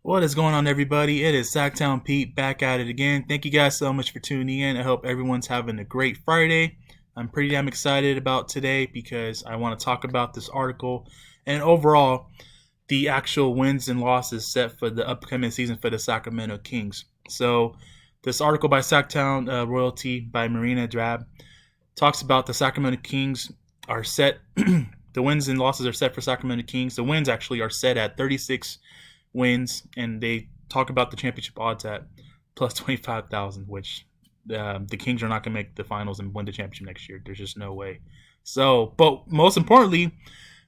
What is going on, everybody? It is Sacktown Pete back at it again. Thank you guys so much for tuning in. I hope everyone's having a great Friday. I'm pretty damn excited about today because I want to talk about this article and overall the actual wins and losses set for the upcoming season for the Sacramento Kings. So, this article by Sacktown Royalty by Marina Drab talks about the Sacramento Kings are set. The wins and losses are set for Sacramento Kings. The wins actually are set at 36 wins, and they talk about the championship odds at plus 25,000, which the Kings are not going to make the finals and win the championship next year. There's just no way. So, but most importantly,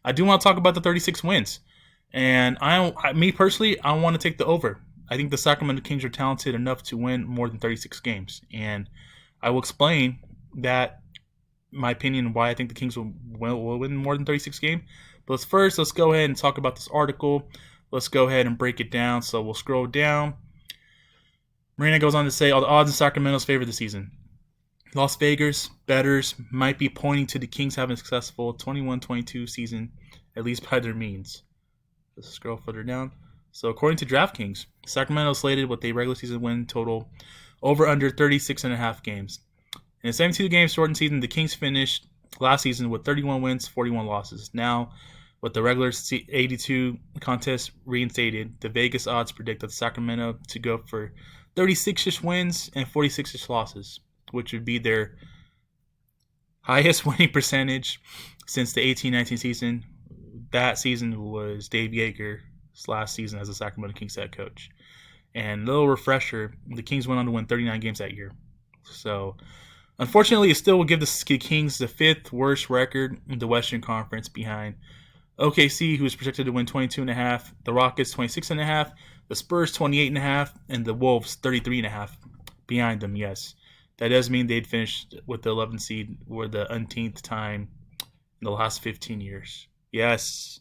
I do want to talk about the 36 wins. And me personally, I want to take the over. I think the Sacramento Kings are talented enough to win more than 36 games. And I will explain that, my opinion, why I think the Kings will win more than 36 games. But let's go ahead and talk about this article. Let's go ahead and break it down. So we'll scroll down. Marina goes on to say all the odds in Sacramento's favor this season. Las Vegas bettors might be pointing to the Kings having a successful 21-22 season, at least by their means. Let's scroll further down. So according to DraftKings, Sacramento slated with a regular season win total over under 36.5 games. In a 72-game shortened season, the Kings finished last season with 31 wins, 41 losses. Now, with the regular 82 contest reinstated, the Vegas odds predict that Sacramento to go for 36-ish wins and 46-ish losses, which would be their highest winning percentage since the 18-19 season. That season was Dave Yeager's last season as a Sacramento Kings head coach. And a little refresher, the Kings went on to win 39 games that year. So, unfortunately, it still will give the Kings the fifth worst record in the Western Conference behind OKC, who is projected to win 22.5, the Rockets 26.5, the Spurs 28.5, and the Wolves 33.5 behind them. Yes, that does mean they'd finished with the 11th seed for the umpteenth time in the last 15 years. Yes,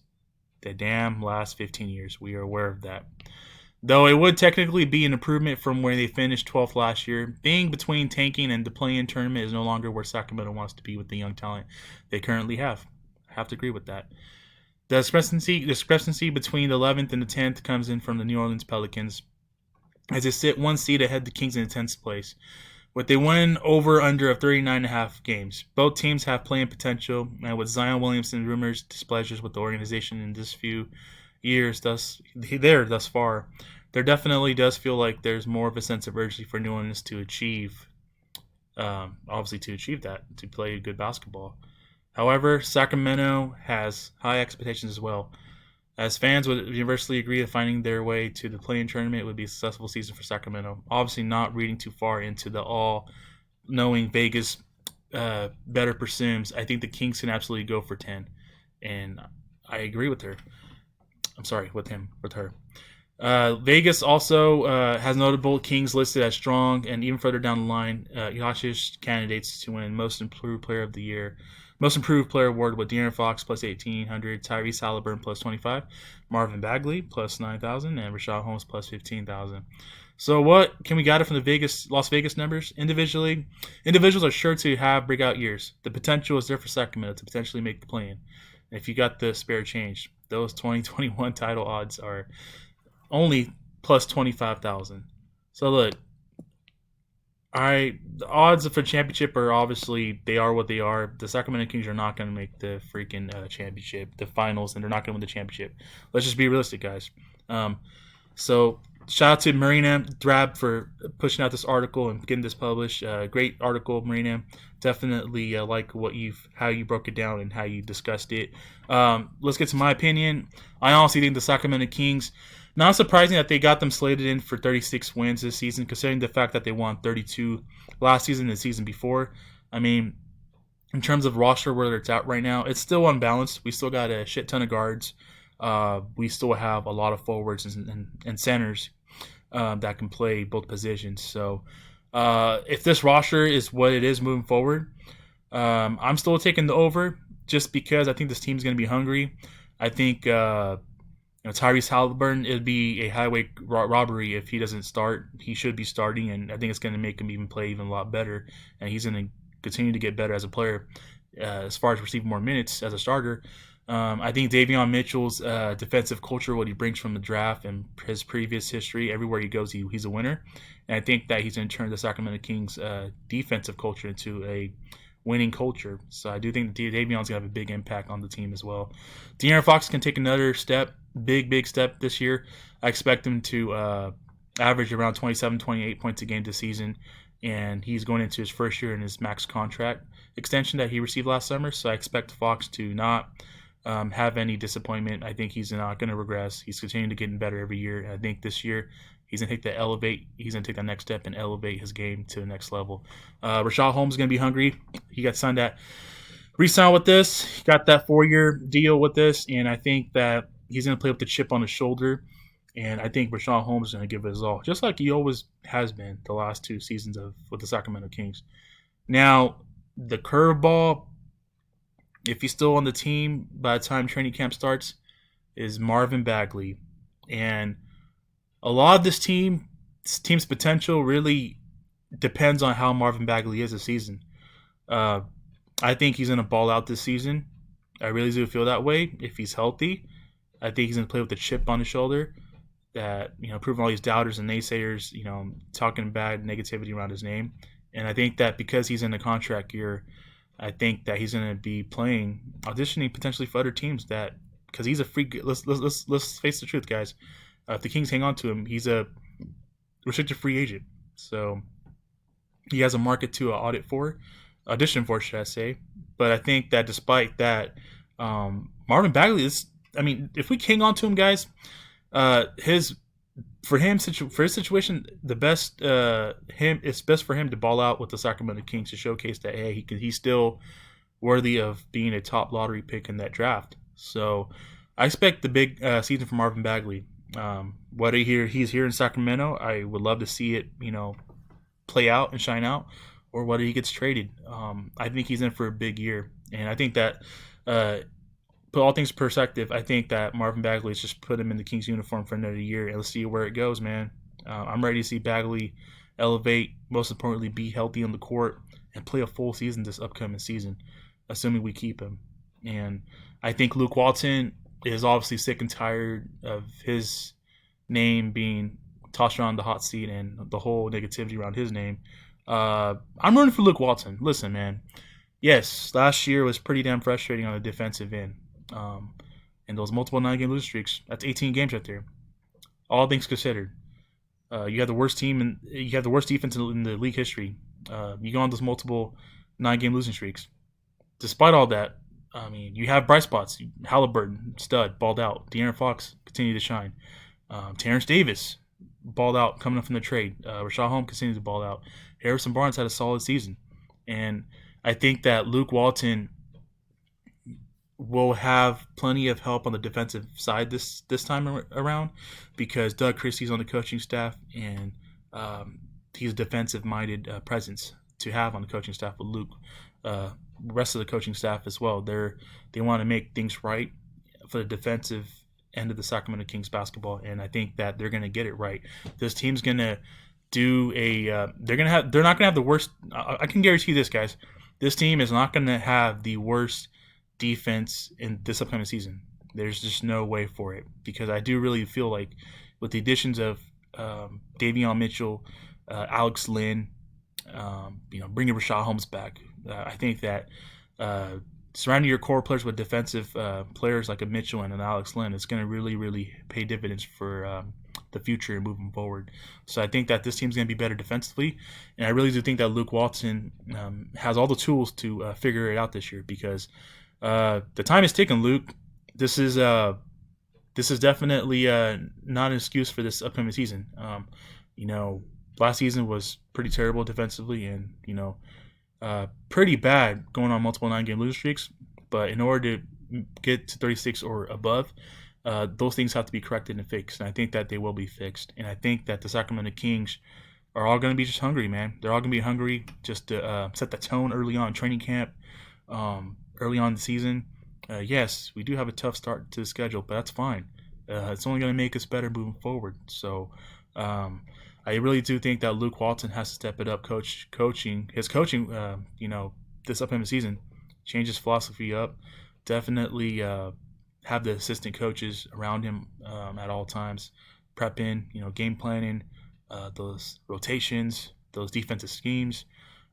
the damn last 15 years. We are aware of that. Though it would technically be an improvement from where they finished 12th last year. Being between tanking and the play-in tournament is no longer where Sacramento wants to be with the young talent they currently have. I have to agree with that. The discrepancy between the 11th and the 10th comes in from the New Orleans Pelicans, as they sit one seed ahead of the Kings in the 10th place, with a win over under of 39.5 games. Both teams have play-in potential, and with Zion Williamson rumors displeasures with the organization in this few years thus far, there definitely does feel like there's more of a sense of urgency for New Orleans to achieve that, to play good basketball. However, Sacramento has high expectations as well, as fans would universally agree that finding their way to the play-in tournament would be a successful season for Sacramento. Obviously not reading too far into the all-knowing Vegas better presumes. I think the Kings can absolutely go for 10, and I agree with her. I'm sorry, with her. Vegas also has notable Kings listed as strong, and even further down the line, Yashish candidates to win Most Improved Player of the Year. Most Improved Player Award with De'Aaron Fox plus 1,800, Tyrese Halliburton plus 25, Marvin Bagley plus 9,000, and Rashad Holmes plus 15,000. So what can we gather from the Las Vegas numbers? Individuals are sure to have breakout years. The potential is there for Sacramento to potentially make the play-in. And if you got the spare change, those 2021 title odds are only plus 25,000. So look, the odds for championship are obviously, they are what they are. The Sacramento Kings are not going to make the freaking championship, the finals, and they're not going to win the championship. Let's just be realistic, guys. So shout out to Marina Drab for pushing out this article and getting this published. Great article, Marina. Definitely like how you broke it down and how you discussed it. Let's get to my opinion. I honestly think the Sacramento Kings, not surprising that they got them slated in for 36 wins this season, considering the fact that they won 32 last season and the season before. I mean, in terms of roster where it's at right now, it's still unbalanced. We still got a shit ton of guards. We still have a lot of forwards and centers that can play both positions. So if this roster is what it is moving forward, I'm still taking the over just because I think this team's going to be hungry. I think Tyrese Halliburton, it'd be a highway robbery if he doesn't start. He should be starting, and I think it's going to make him even play even a lot better. And he's going to continue to get better as a player as far as receiving more minutes as a starter. I think Davion Mitchell's defensive culture, what he brings from the draft and his previous history, everywhere he goes, he's a winner. And I think that he's going to turn the Sacramento Kings defensive culture into a winning culture. So I do think that Davion's going to have a big impact on the team as well. De'Aaron Fox can take another step, big step this year. I expect him to average around 27, 28 points a game this season. And he's going into his first year in his max contract extension that he received last summer. So I expect Fox to not have any disappointment. I think he's not going to regress. He's continuing to get better every year. I think this year he's going to take that next step and elevate his game to the next level. Rashad Holmes is going to be hungry. He got signed re-signed with this. He got that 4-year deal with this, and I think that he's going to play with the chip on his shoulder. And I think Rashad Holmes is going to give it his all, just like he always has been the last 2 seasons with the Sacramento Kings. Now, the curveball, if he's still on the team by the time training camp starts, is Marvin Bagley. And a lot of this team's potential really depends on how Marvin Bagley is this season. I think he's going to ball out this season. I really do feel that way. If he's healthy, I think he's going to play with a chip on his shoulder. That, proving all these doubters and naysayers, talking bad negativity around his name. And I think that because he's in a contract year, I think that he's going to be auditioning potentially for other teams. That because he's a free. Let's face the truth, guys. If the Kings hang on to him, he's a restricted free agent. So he has a market to audition for, should I say? But I think that despite that, Marvin Bagley is. I mean, if we hang on to him, guys. His situation, it's best for him to ball out with the Sacramento Kings to showcase that he's still worthy of being a top lottery pick in that draft. So I expect the big season from Marvin Bagley. Whether he's here in Sacramento, I would love to see it play out and shine out, or whether he gets traded. I think he's in for a big year, and I think that. Put all things in perspective, I think that Marvin Bagley has just put him in the Kings uniform for another year, and let's see where it goes, man. I'm ready to see Bagley elevate, most importantly, be healthy on the court, and play a full season this upcoming season, assuming we keep him. And I think Luke Walton is obviously sick and tired of his name being tossed around the hot seat and the whole negativity around his name. I'm rooting for Luke Walton. Listen, man. Yes, last year was pretty damn frustrating on the defensive end. And those multiple 9-game losing streaks, that's 18 games right there. All things considered, you have the worst team and you have the worst defense in the league history. You go on those multiple 9-game losing streaks. Despite all that, I mean, you have bright spots. Halliburton, stud, balled out. De'Aaron Fox, continue to shine. Terrence Davis, balled out, coming up from the trade. Rashad Holmes continues to ball out. Harrison Barnes had a solid season. And I think that Luke Walton will have plenty of help on the defensive side this time around, because Doug Christie's on the coaching staff, and he's a defensive-minded presence to have on the coaching staff with Luke. Rest of the coaching staff as well. They want to make things right for the defensive end of the Sacramento Kings basketball, and I think that they're going to get it right. This team's going to do they're not going to have the worst. I can guarantee you this, guys. This team is not going to have the worst defense in this upcoming season. There's just no way for it, because I do really feel like with the additions of Davion Mitchell, Alex Lynn, bringing Rashad Holmes back, I think that surrounding your core players with defensive players like a Mitchell and an Alex Lynn is going to really, really pay dividends for the future and moving forward. So I think that this team's going to be better defensively, and I really do think that Luke Walton has all the tools to figure it out this year, because the time is ticking, Luke. This is definitely not an excuse for this upcoming season. Last season was pretty terrible defensively, and pretty bad going on multiple 9-game losing streaks. But in order to get to 36 or above, those things have to be corrected and fixed. And I think that they will be fixed. And I think that the Sacramento Kings are all going to be just hungry, man. They're all going to be hungry just to set the tone early on in training camp. Early on in the season, yes, we do have a tough start to the schedule, but that's fine. It's only going to make us better moving forward. So I really do think that Luke Walton has to step it up, coaching, this upcoming season, change his philosophy up, definitely have the assistant coaches around him at all times, prepping, game planning, those rotations, those defensive schemes,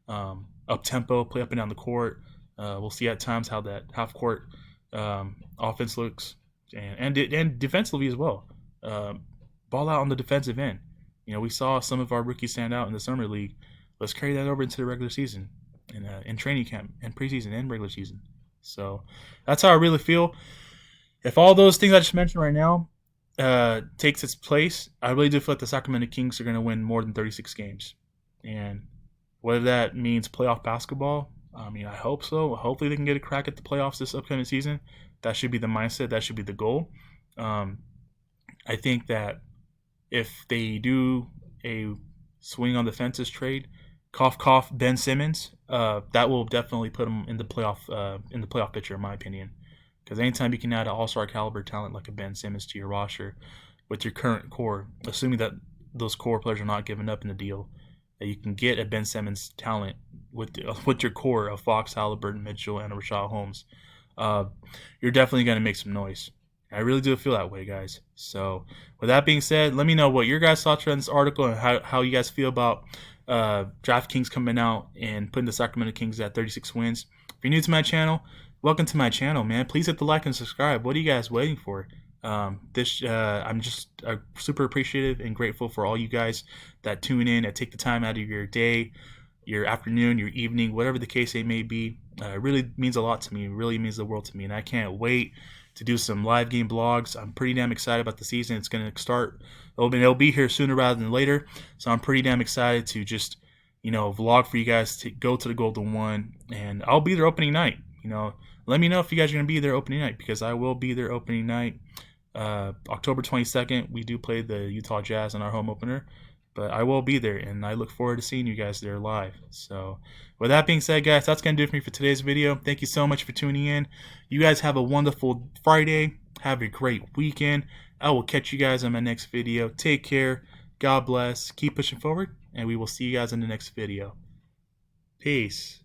up tempo, play up and down the court. We'll see at times how that half court offense looks, and defensively as well. Ball out on the defensive end. We saw some of our rookies stand out in the summer league. Let's carry that over into the regular season, and in training camp, and preseason, and regular season. So that's how I really feel. If all those things I just mentioned right now takes its place, I really do feel like the Sacramento Kings are going to win more than 36 games. And whether that means playoff basketball, I hope so. Hopefully they can get a crack at the playoffs this upcoming season. That should be the mindset. That should be the goal. I think that if they do a swing on the fences trade, cough cough Ben Simmons, that will definitely put them in the playoff picture, in my opinion. Because anytime you can add an all-star caliber talent like a Ben Simmons to your roster with your current core, assuming that those core players are not given up in the deal, that you can get a Ben Simmons talent with your core of Fox, Halliburton, Mitchell, and Rashad Holmes, you're definitely going to make some noise. I really do feel that way, guys. So, with that being said, let me know what your guys' thoughts are on this article and how you guys feel about DraftKings coming out and putting the Sacramento Kings at 36 wins. If you're new to my channel, welcome to my channel, man. Please hit the like and subscribe. What are you guys waiting for? I'm just super appreciative and grateful for all you guys that tune in, that take the time out of your day, your afternoon, your evening, whatever the case may be. It really means a lot to me. It really means the world to me, and I can't wait to do some live game vlogs. I'm pretty damn excited about the season. It's going to start. It'll be here sooner rather than later. So I'm pretty damn excited to just, vlog for you guys to go to the Golden One. And I'll be there opening night. Let me know if you guys are going to be there opening night, because I will be there opening night. October 22nd, we do play the Utah Jazz in our home opener. But I will be there, and I look forward to seeing you guys there live. So, with that being said, guys, that's going to do it for me for today's video. Thank you so much for tuning in. You guys have a wonderful Friday. Have a great weekend. I will catch you guys in my next video. Take care. God bless. Keep pushing forward, and we will see you guys in the next video. Peace.